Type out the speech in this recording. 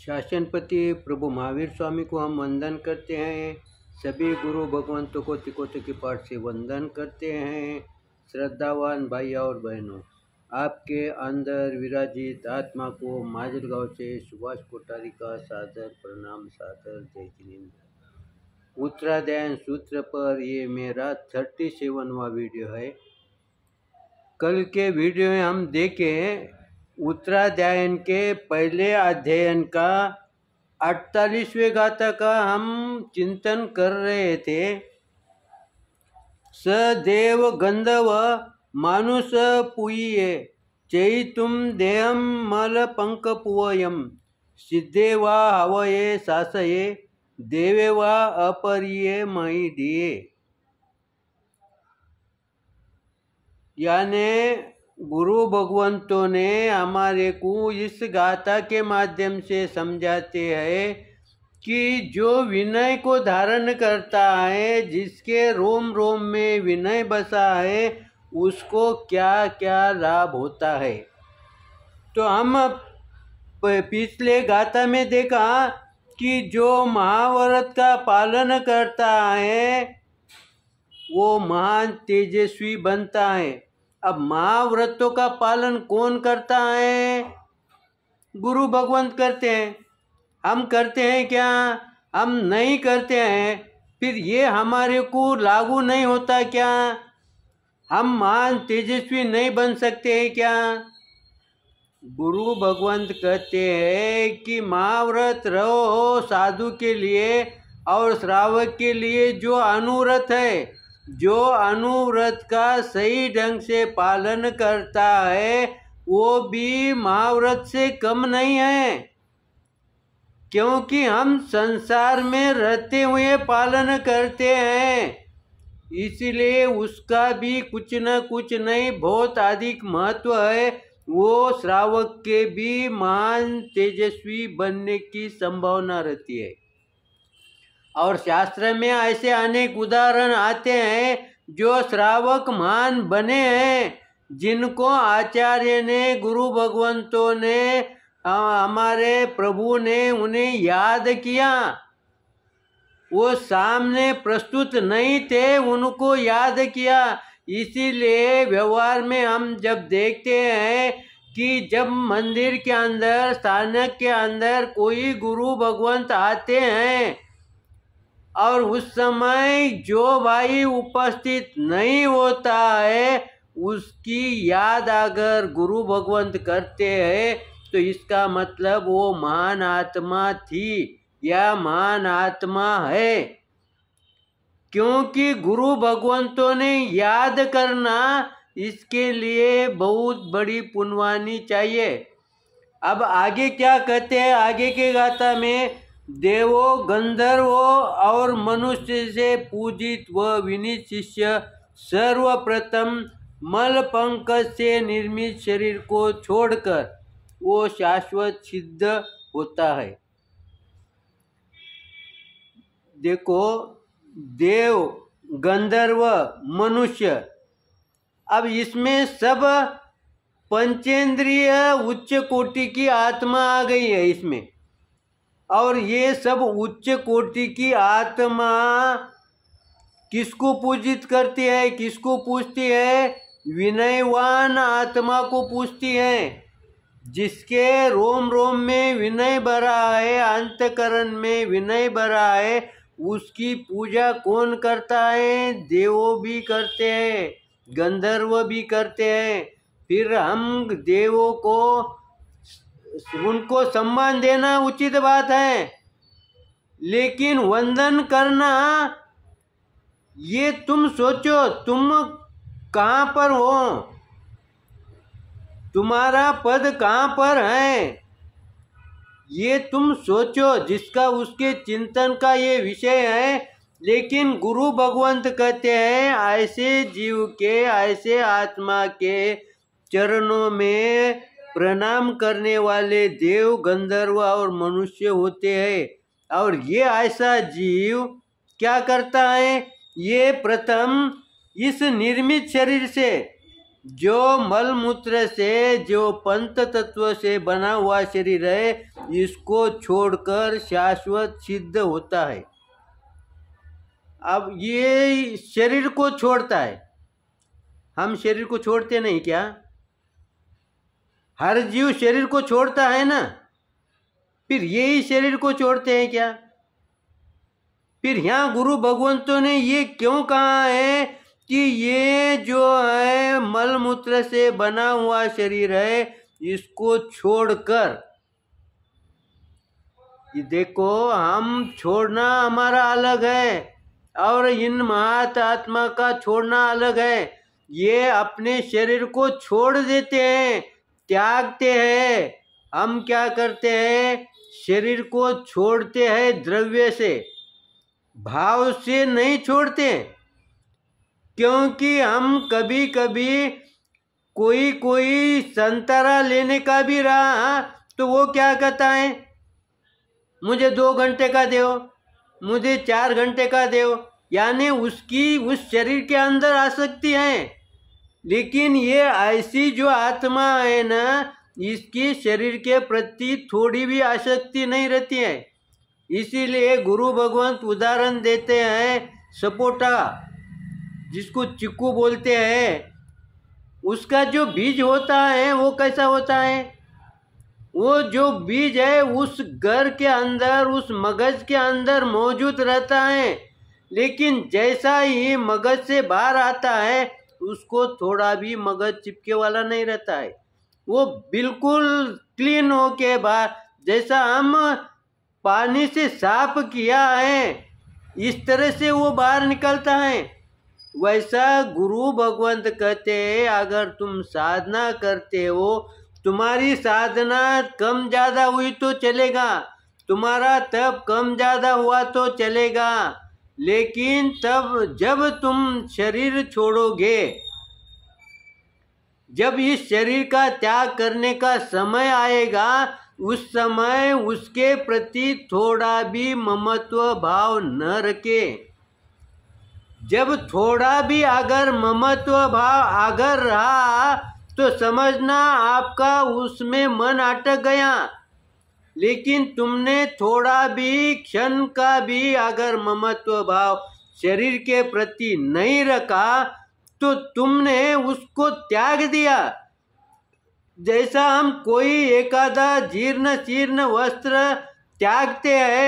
शासनपति प्रभु महावीर स्वामी को हम वंदन करते हैं। सभी गुरु भगवंतों को तिकोते के पाठ से वंदन करते हैं। श्रद्धावान भाई और बहनों, आपके अंदर विराजित आत्मा को माजलगांव से सुभाष कोठारी का सादर प्रणाम, सादर जय हिंद। उत्तराध्याय सूत्र पर ये मेरा 37वां वीडियो है। कल के वीडियो में हम देखें उत्तराध्यायन के पहले अध्ययन का 48वें गाथा का हम चिंतन कर रहे थे। स देव गंधर्व मानुष पुये चैतुम देहम मल पंक पुवयम सिद्धे वा हवये सासये देवे वा अपरिये मई दिए। यानी गुरु भगवंतों ने हमारे को इस गाथा के माध्यम से समझाते हैं कि जो विनय को धारण करता है, जिसके रोम रोम में विनय बसा है, उसको क्या क्या लाभ होता है। तो हम पिछले गाथा में देखा कि जो महाव्रत का पालन करता है वो महान तेजस्वी बनता है। अब महाव्रतों का पालन कौन करता है? गुरु भगवंत करते हैं। हम करते हैं क्या? हम नहीं करते हैं। फिर ये हमारे को लागू नहीं होता क्या? हम महान तेजस्वी नहीं बन सकते हैं क्या? गुरु भगवंत कहते हैं कि महाव्रत रहो साधु के लिए और श्रावक के लिए जो अनुव्रत है, जो अनुव्रत का सही ढंग से पालन करता है वो भी महाव्रत से कम नहीं है, क्योंकि हम संसार में रहते हुए पालन करते हैं। इसलिए उसका भी कुछ न कुछ नहीं बहुत अधिक महत्व है। वो श्रावक के भी महान तेजस्वी बनने की संभावना रहती है। और शास्त्र में ऐसे अनेक उदाहरण आते हैं जो श्रावक महान बने हैं, जिनको आचार्य ने, गुरु भगवंतों ने, हमारे प्रभु ने उन्हें याद किया। वो सामने प्रस्तुत नहीं थे, उनको याद किया। इसीलिए व्यवहार में हम जब देखते हैं कि जब मंदिर के अंदर, स्थानक के अंदर कोई गुरु भगवंत आते हैं और उस समय जो भाई उपस्थित नहीं होता है उसकी याद अगर गुरु भगवंत करते हैं तो इसका मतलब वो महान आत्मा थी या महान आत्मा है। क्योंकि गुरु भगवंतों ने याद करना, इसके लिए बहुत बड़ी पुण्यवानी चाहिए। अब आगे क्या कहते हैं? आगे के गाथा में देवो गंधर्वो और मनुष्य से पूजित व विनीत शिष्य सर्वप्रथम मल पंकज से निर्मित शरीर को छोड़कर वो शाश्वत सिद्ध होता है। देखो, देव, गंधर्व, मनुष्य, अब इसमें सब पंचेंद्रिय उच्च कोटि की आत्मा आ गई है इसमें। और ये सब उच्च कोटि की आत्मा किसको पूजित करती है, किसको पूजती है? विनयवान आत्मा को पूजती है। जिसके रोम रोम में विनय भरा है, अंतकरण में विनय भरा है, उसकी पूजा कौन करता है? देवों भी करते हैं, गंधर्व भी करते हैं। फिर हम देवों को, उनको सम्मान देना उचित बात है, लेकिन वंदन करना, ये तुम सोचो तुम कहाँ पर हो, तुम्हारा पद कहाँ पर है, ये तुम सोचो। जिसका उसके चिंतन का ये विषय है। लेकिन गुरु भगवंत कहते हैं ऐसे जीव के, ऐसे आत्मा के चरणों में प्रणाम करने वाले देव, गंधर्व और मनुष्य होते हैं। और ये ऐसा जीव क्या करता है? ये प्रथम इस निर्मित शरीर से, जो मल मूत्र से, जो पंच तत्व से बना हुआ शरीर है, इसको छोड़कर शाश्वत सिद्ध होता है। अब ये शरीर को छोड़ता है, हम शरीर को छोड़ते नहीं क्या? हर जीव शरीर को छोड़ता है ना, फिर यही शरीर को छोड़ते हैं क्या? फिर यहाँ गुरु भगवंतों ने ये क्यों कहा है कि ये जो है मल मूत्र से बना हुआ शरीर है, इसको छोड़कर। ये देखो, हम छोड़ना हमारा अलग है और इन महात्मा का छोड़ना अलग है। ये अपने शरीर को छोड़ देते हैं, त्यागते हैं। हम क्या करते हैं? शरीर को छोड़ते हैं द्रव्य से, भाव से नहीं छोड़ते। क्योंकि हम कभी कभी कोई संतरा लेने का भी रहा तो वो क्या कहता है, मुझे 2 घंटे का दो, मुझे 4 घंटे का दो। यानी उसकी उस शरीर के अंदर आसक्ति है। लेकिन ये ऐसी जो आत्मा है ना, इसकी शरीर के प्रति थोड़ी भी आसक्ति नहीं रहती है। इसीलिए गुरु भगवंत उदाहरण देते हैं, सपोटा जिसको चिक्कू बोलते हैं, उसका जो बीज होता है वो कैसा होता है? वो जो बीज है उस घर के अंदर, उस मगज के अंदर मौजूद रहता है। लेकिन जैसा ही मगज से बाहर आता है, उसको थोड़ा भी मगज चिपके वाला नहीं रहता है। वो बिल्कुल क्लीन होके बाहर, जैसा हम पानी से साफ किया है इस तरह से वो बाहर निकलता है। वैसा गुरु भगवंत कहते हैं, अगर तुम साधना करते हो, तुम्हारी साधना कम ज़्यादा हुई तो चलेगा, तुम्हारा तप कम ज़्यादा हुआ तो चलेगा, लेकिन तब जब तुम शरीर छोड़ोगे, जब इस शरीर का त्याग करने का समय आएगा, उस समय उसके प्रति थोड़ा भी ममत्व भाव न रखे। जब थोड़ा भी अगर ममत्व भाव अगर रहा तो समझना आपका उसमें मन अटक गया। लेकिन तुमने थोड़ा भी क्षण का भी अगर ममत्व भाव शरीर के प्रति नहीं रखा तो तुमने उसको त्याग दिया। जैसा हम कोई एकादा जीर्ण शीर्ण वस्त्र त्यागते हैं,